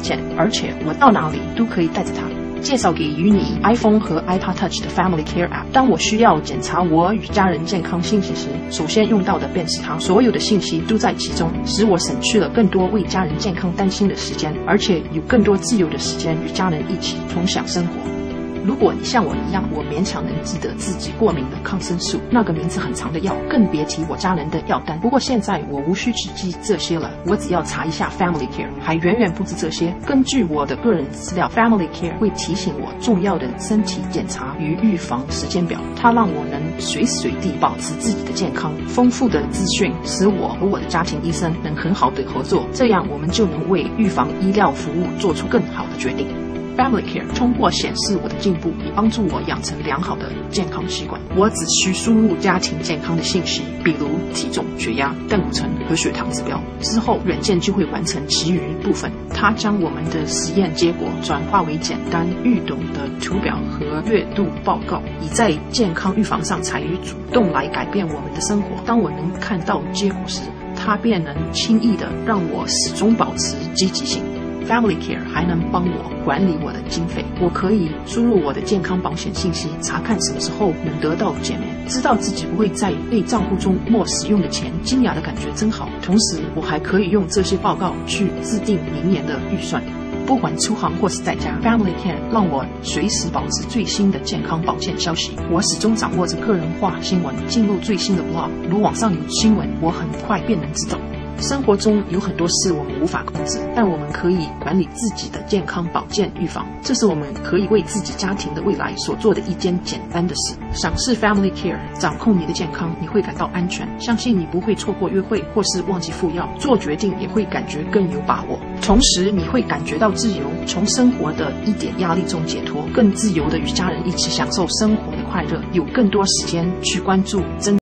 件，而且我到哪里都可以带着它。介绍给予你 iPhone 和 iPod Touch 的 Family Care App。当我需要检查我与家人健康信息时，首先用到的便是它，所有的信息都在其中，使我省去了更多为家人健康担心的时间，而且有更多自由的时间与家人一起同享生活。如果你像我一样，我勉强能记得自己过敏的抗生素，那个名字很长的药，更别提我家人的药单。不过现在我无需只记这些了，我只要查一下 Family Care， 还远远不止这些。根据我的个人资料 ，Family Care 会提醒我重要的身体检查与预防时间表，它让我能随时随地保持自己的健康。丰富的资讯使我和我的家庭医生能很好的合作，这样我们就能为预防医疗服务做出更好的决定。Family Care 通过显示我的进步，以帮助我养成良好的健康习惯。我只需输入家庭健康的信息，比如体重、血压、胆固醇和血糖指标，之后软件就会完成其余部分。它将我们的实验结果转化为简单易懂的图表和月度报告，以在健康预防上采取主动来改变我们的生活。当我能看到结果时，它便能轻易地让我始终保持积极性。Family Care 还能帮我管理我的经费，我可以输入我的健康保险信息，查看什么时候能得到减免，知道自己不会在被账户中没使用的钱，惊讶的感觉真好。同时，我还可以用这些报告去制定明年的预算。不管出行或是在家 ，Family Care 让我随时保持最新的健康保健消息。我始终掌握着个人化新闻，进入最新的 blog， 如网上有新闻，我很快便能知道。生活中有很多事我们无法控制，但我们可以管理自己的健康保健预防，这是我们可以为自己家庭的未来所做的一件简单的事。赏识 Family Care， 掌控你的健康，你会感到安全，相信你不会错过约会或是忘记付药，做决定也会感觉更有把握。同时你会感觉到自由，从生活的一点压力中解脱，更自由的与家人一起享受生活的快乐，有更多时间去关注真